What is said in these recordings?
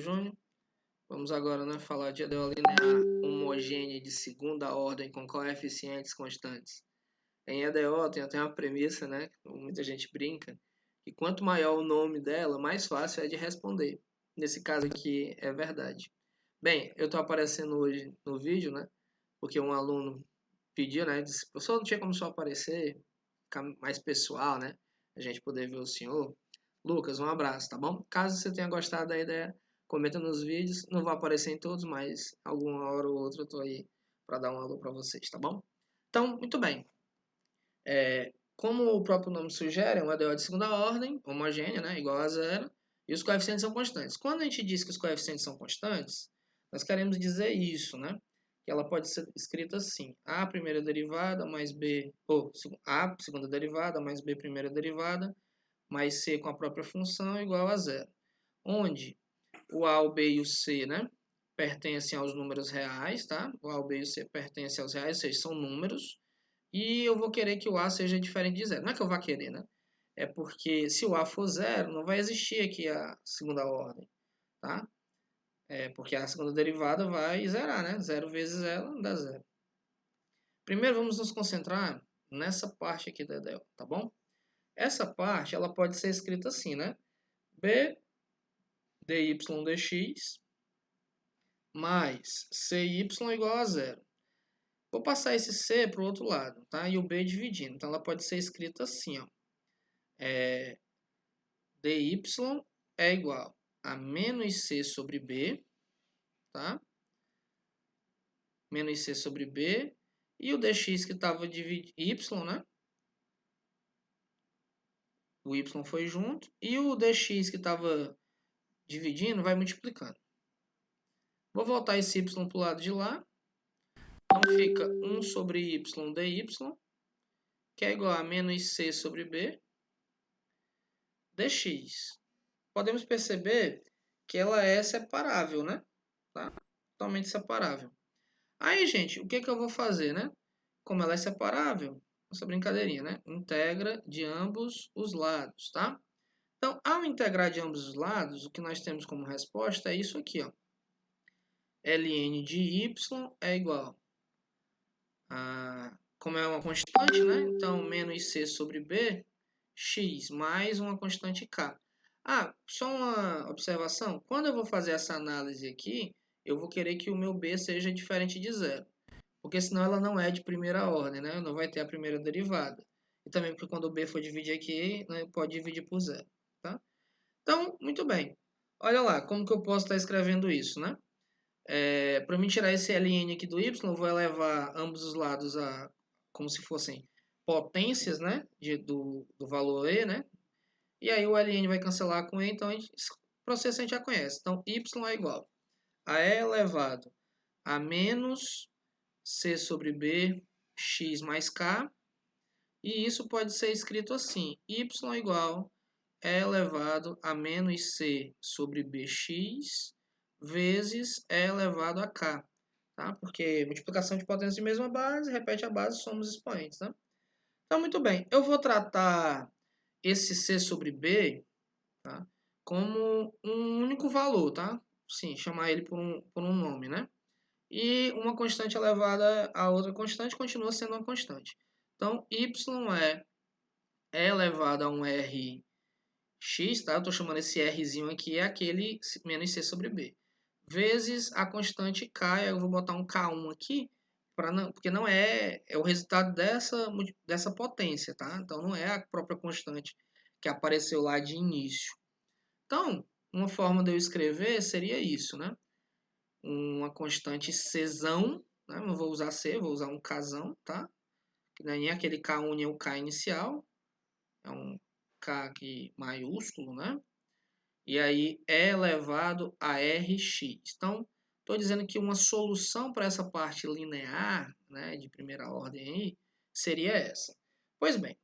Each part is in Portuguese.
Júnior. Vamos agora, né, falar de EDO linear homogênea de segunda ordem com coeficientes constantes. Em EDO tem até uma premissa, né, que muita gente brinca, que quanto maior o nome dela, mais fácil é de responder. Nesse caso aqui é verdade. Bem, eu estou aparecendo hoje no vídeo, né, porque um aluno pediu, né, disse, professor, não tinha como só aparecer, ficar mais pessoal, né, a gente poder ver o senhor. Lucas, um abraço, tá bom? Caso você tenha gostado da ideia, comenta nos vídeos. Não vai aparecer em todos, mas alguma hora ou outra eu tô aí para dar um alô para vocês, tá bom? Então, muito bem. Como o próprio nome sugere, é uma EDO de segunda ordem, homogênea, né, igual a zero, e os coeficientes são constantes. Quando a gente diz que os coeficientes são constantes, nós queremos dizer isso, né? Que ela pode ser escrita assim: a primeira derivada mais b, ou a segunda derivada mais b primeira derivada mais c com a própria função igual a zero. Onde o a, o b e o c, né, pertencem aos números reais, tá? O a, o b e o c pertencem aos reais, ou seja, são números. E eu vou querer que o a seja diferente de zero. Não é que eu vá querer, né? É porque se o a for zero, não vai existir aqui a segunda ordem, tá? Porque a segunda derivada vai zerar, né? Zero vezes ela dá zero. Primeiro vamos nos concentrar nessa parte aqui da EDO, tá bom? Essa parte ela pode ser escrita assim, né? B dy dx mais cy igual a zero. Vou passar esse c para o outro lado, tá? E o b dividindo. Então, ela pode ser escrita assim, ó. Dy é igual a menos c sobre b, tá? Menos c sobre b. E o dx que estava dividindo, y, né? O y foi junto. E o dx que estava dividindo vai multiplicando. Vou voltar esse y para o lado de lá. Então, fica 1 sobre y dy, que é igual a menos c sobre b, dx. Podemos perceber que ela é separável, né? Tá? Totalmente separável. Aí, gente, o que eu vou fazer, né? Como ela é separável, essa brincadeirinha, né? Integra de ambos os lados, tá? Então, ao integrar de ambos os lados, o que nós temos como resposta é isso aqui, ó. ln de y é igual a... Como é uma constante, né? Então, menos c sobre b, x, mais uma constante k. Ah, só uma observação. Quando eu vou fazer essa análise aqui, eu vou querer que o meu b seja diferente de zero. Porque senão ela não é de primeira ordem, né? Não vai ter a primeira derivada. E também porque quando o b for dividir aqui, né, pode dividir por zero, tá? Então, muito bem. Olha lá, como que eu posso estar escrevendo isso, né? Para mim tirar esse ln aqui do y, eu vou elevar ambos os lados a como se fossem potências, né? Do valor e, né? E aí o ln vai cancelar com e, então esse processo a gente já conhece. Então, y é igual a e elevado a menos c sobre b, x mais k. E isso pode ser escrito assim, y igual a e elevado a menos c sobre bx vezes e elevado a k. Tá? Porque multiplicação de potência de mesma base, repete a base, somos expoentes. Tá? Então, muito bem. Eu vou tratar esse c sobre b, tá, como um único valor, tá? Sim, chamar ele por um nome, né? E uma constante elevada a outra constante continua sendo uma constante. Então, y é elevado a um rx, tá? Eu estou chamando esse rzinho aqui, é aquele menos c sobre b. Vezes a constante k, eu vou botar um k1 aqui, porque não é o resultado dessa potência, tá? Então, não é a própria constante que apareceu lá de início. Então, uma forma de eu escrever seria isso, né? Uma constante czão, né? Não vou usar c, vou usar um kzão, tá? Que não é nem aquele k1 nem o k inicial, é um k aqui maiúsculo, né? E aí é elevado a rx. Então, estou dizendo que uma solução para essa parte linear, né, de primeira ordem aí, seria essa. Pois bem,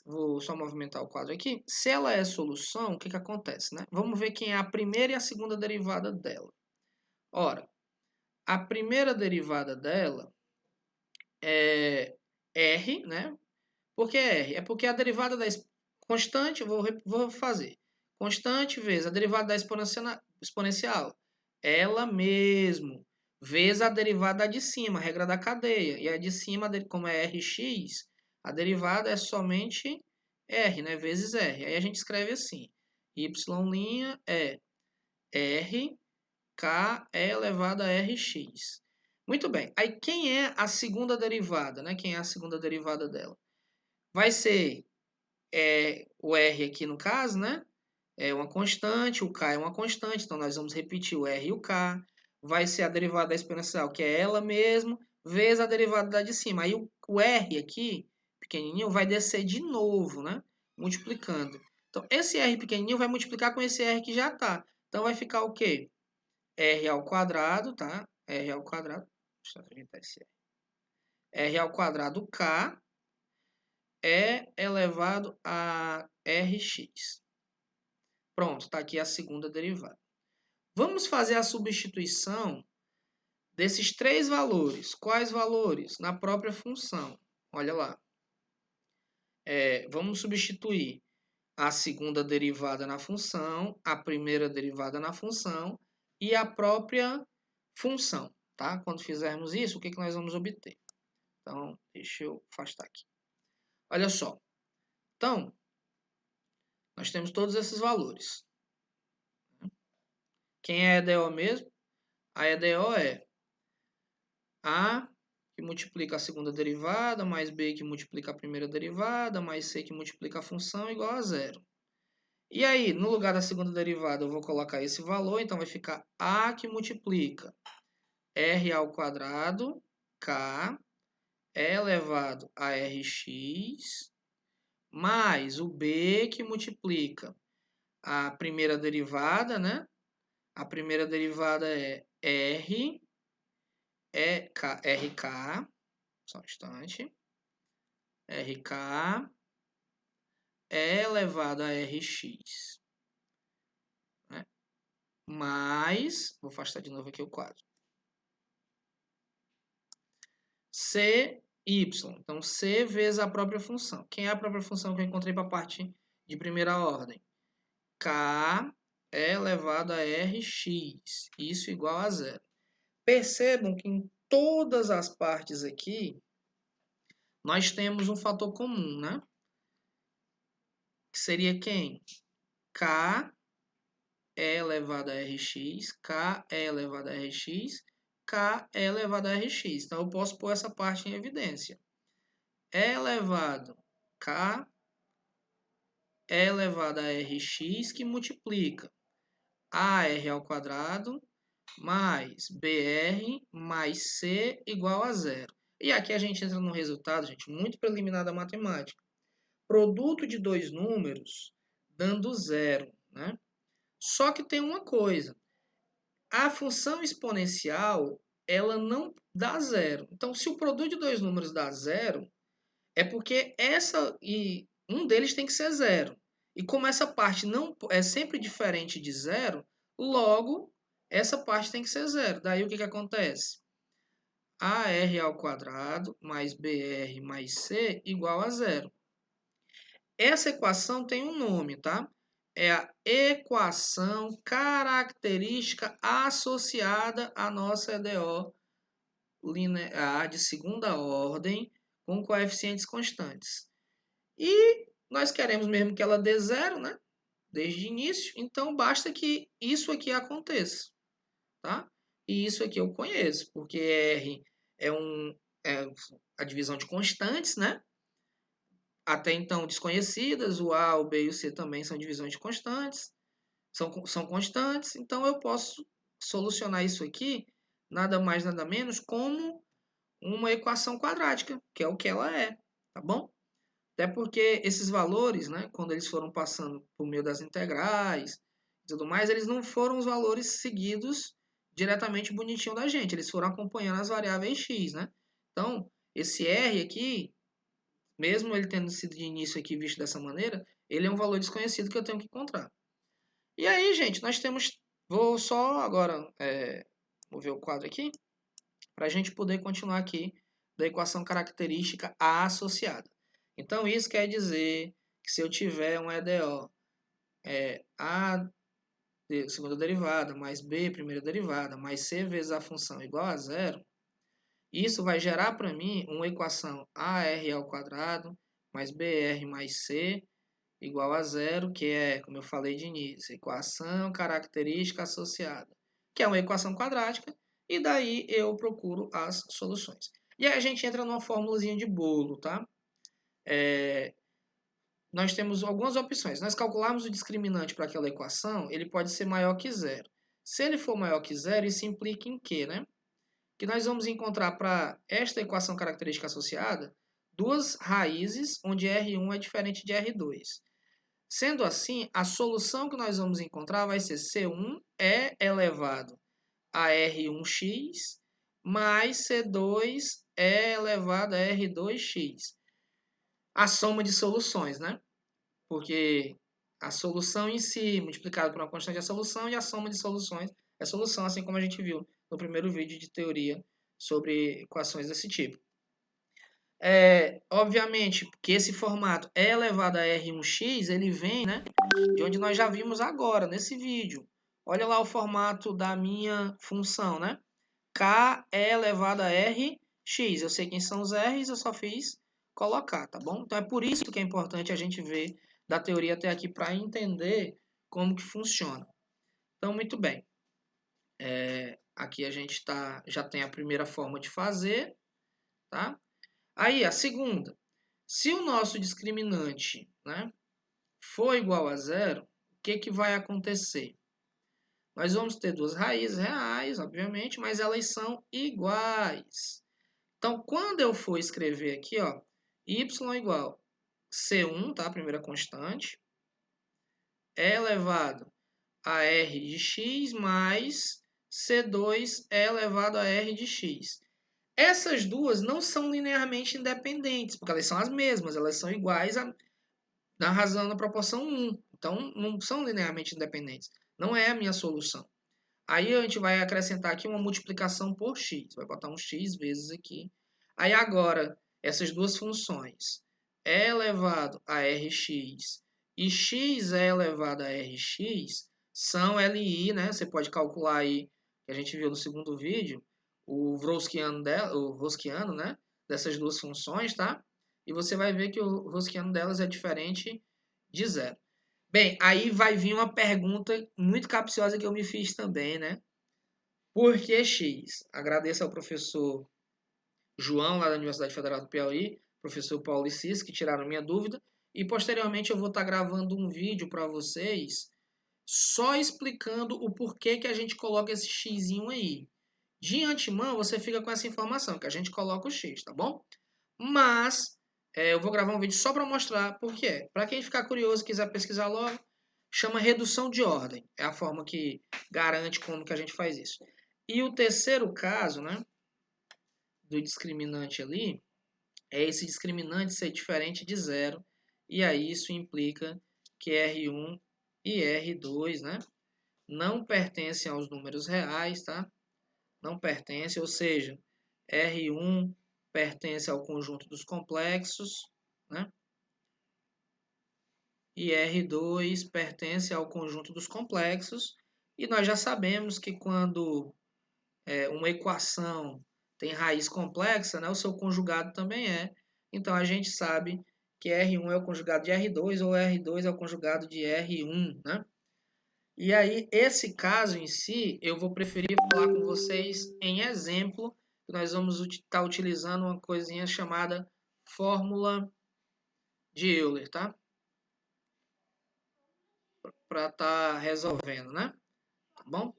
vou só movimentar o quadro aqui. Se ela é solução, o que acontece, né? Vamos ver quem é a primeira e a segunda derivada dela. Ora, a primeira derivada dela é r, né? Por que r? É porque a derivada da constante, vou fazer. Constante vezes a derivada da exponencial? Ela mesmo, vezes a derivada de cima, regra da cadeia. E a de cima, como é Rx, a derivada é somente R, né? Vezes R. Aí a gente escreve assim, y' é R, K é elevado a Rx. Muito bem. Aí quem é a segunda derivada, né? Quem é a segunda derivada dela? Vai ser o R aqui no caso, né? É uma constante, o K é uma constante, então nós vamos repetir o R e o K. Vai ser a derivada da exponencial, que é ela mesmo, vezes a derivada da de cima. Aí o R aqui, pequenininho, vai descer de novo, né? Multiplicando. Então, esse R pequenininho vai multiplicar com esse R que já está. Então, vai ficar o quê? R ao quadrado, tá? R ao quadrado. Deixa eu ajeitar esse R. R ao quadrado K é elevado a Rx. Pronto, está aqui a segunda derivada. Vamos fazer a substituição desses três valores. Quais valores? Na própria função. Olha lá. Vamos substituir a segunda derivada na função, a primeira derivada na função e a própria função. Tá? Quando fizermos isso, o que nós vamos obter? Então, deixa eu afastar aqui. Olha só. Então, nós temos todos esses valores. Quem é a EDO mesmo? A EDO é A, que multiplica a segunda derivada, mais B, que multiplica a primeira derivada, mais C, que multiplica a função, igual a zero. E aí, no lugar da segunda derivada, eu vou colocar esse valor, então vai ficar A, que multiplica R ao quadrado, K, elevado a Rx, mais o B, que multiplica a primeira derivada, né? A primeira derivada é RK, só um instante, RK é elevado a Rx, né? Mais, vou afastar de novo aqui o quadro, CY, então C vezes a própria função. Quem é a própria função que eu encontrei para a parte de primeira ordem? K é elevado a Rx, isso igual a zero. Percebam que em todas as partes aqui, nós temos um fator comum, né? Que seria quem? K é elevado a Rx, K é elevado a Rx, K é elevado a Rx. Então, eu posso pôr essa parte em evidência. É elevado K é elevado a Rx, que multiplica AR ao quadrado mais BR mais C igual a zero. E aqui a gente entra num resultado, gente, muito preliminar da matemática. Produto de dois números dando zero, né? Só que tem uma coisa. A função exponencial, ela não dá zero. Então, se o produto de dois números dá zero, é porque um deles tem que ser zero. E como essa parte não é sempre diferente de zero, logo essa parte tem que ser zero. Daí o que acontece? AR ao quadrado mais BR mais C igual a zero. Essa equação tem um nome, tá? É a equação característica associada à nossa EDO linear de segunda ordem com coeficientes constantes. E nós queremos mesmo que ela dê zero, né? Desde o início, então basta que isso aqui aconteça, tá? E isso aqui eu conheço, porque R é a divisão de constantes, né? Até então desconhecidas, o A, o B e o C também são divisões de constantes, são constantes, então eu posso solucionar isso aqui, nada mais, nada menos, como uma equação quadrática, que é o que ela é, tá bom? Até porque esses valores, né, quando eles foram passando por meio das integrais e tudo mais, eles não foram os valores seguidos diretamente bonitinho da gente, eles foram acompanhando as variáveis x, né? Então, esse R aqui, mesmo ele tendo sido de início aqui visto dessa maneira, ele é um valor desconhecido que eu tenho que encontrar. E aí, gente, nós temos... Vou só agora mover o quadro aqui, para a gente poder continuar aqui da equação característica A associada. Então, isso quer dizer que se eu tiver um EDO A segunda derivada, mais b, primeira derivada, mais c vezes a função igual a zero, isso vai gerar para mim uma equação AR² mais BR mais C igual a zero, que é, como eu falei de início, equação característica associada, que é uma equação quadrática, e daí eu procuro as soluções. E aí a gente entra numa formulazinha de bolo, tá? Nós temos algumas opções. Nós calcularmos o discriminante para aquela equação, ele pode ser maior que zero. Se ele for maior que zero, isso implica em quê, né? Que nós vamos encontrar para esta equação característica associada duas raízes, onde R1 é diferente de R2. Sendo assim, a solução que nós vamos encontrar vai ser C1 elevado a R1x mais C2 elevado a R2x. A soma de soluções, né? Porque a solução em si, multiplicada por uma constante, é a solução, e a soma de soluções é a solução, assim como a gente viu no primeiro vídeo de teoria sobre equações desse tipo. Obviamente, que esse formato E elevado a R1x, ele vem, né, de onde nós já vimos agora, nesse vídeo. Olha lá o formato da minha função, né? K elevado a Rx. Eu sei quem são os R's, eu só fiz colocar, tá bom? Então é por isso que é importante a gente ver da teoria até aqui para entender como que funciona. Então, muito bem. Aqui a gente já tem a primeira forma de fazer, tá? Aí, a segunda. Se o nosso discriminante, né, for igual a zero, o que vai acontecer? Nós vamos ter duas raízes reais, obviamente, mas elas são iguais. Então, quando eu for escrever aqui, ó, y igual C1, tá? A primeira constante, elevado a R de x mais C2 elevado a R de x. Essas duas não são linearmente independentes, porque elas são as mesmas, elas são iguais na razão da proporção 1. Então, não são linearmente independentes. Não é a minha solução. Aí a gente vai acrescentar aqui uma multiplicação por x. Vai botar um x vezes aqui. Aí agora, essas duas funções, e elevado a rx e x elevado a rx, são LI, né? Você pode calcular aí, que a gente viu no segundo vídeo, o Wronskiano, né? Dessas duas funções, tá? E você vai ver que o Wronskiano delas é diferente de zero. Bem, aí vai vir uma pergunta muito capciosa que eu me fiz também, né? Por que X? Agradeço ao professor João, lá da Universidade Federal do Piauí, professor Paulo e Cis, que tiraram minha dúvida. E posteriormente eu vou estar gravando um vídeo para vocês só explicando o porquê que a gente coloca esse xzinho aí. De antemão, você fica com essa informação, que a gente coloca o x, tá bom? Mas eu vou gravar um vídeo só para mostrar por que é. Para quem ficar curioso e quiser pesquisar logo, chama redução de ordem. É a forma que garante como que a gente faz isso. E o terceiro caso, né, do discriminante ali, é esse discriminante ser diferente de zero. E aí isso implica que R1 e R2, né, não pertencem aos números reais, tá? Não pertencem, ou seja, R1 pertence ao conjunto dos complexos, né? E R2 pertence ao conjunto dos complexos. E nós já sabemos que quando uma equação tem raiz complexa, né, o seu conjugado também é. Então a gente sabe que R1 é o conjugado de R2 ou R2 é o conjugado de R1, né? E aí, esse caso em si, eu vou preferir falar com vocês em exemplo, que nós vamos estar utilizando uma coisinha chamada fórmula de Euler, tá? Para estar resolvendo, né? Tá bom?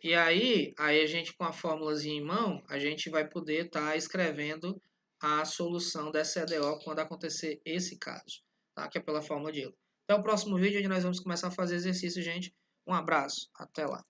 E aí a gente com a fórmulazinha em mão, a gente vai poder estar escrevendo a solução dessa EDO quando acontecer esse caso, tá? Que é pela fórmula de Euler. Até o próximo vídeo, onde nós vamos começar a fazer exercício, gente. Um abraço, até lá.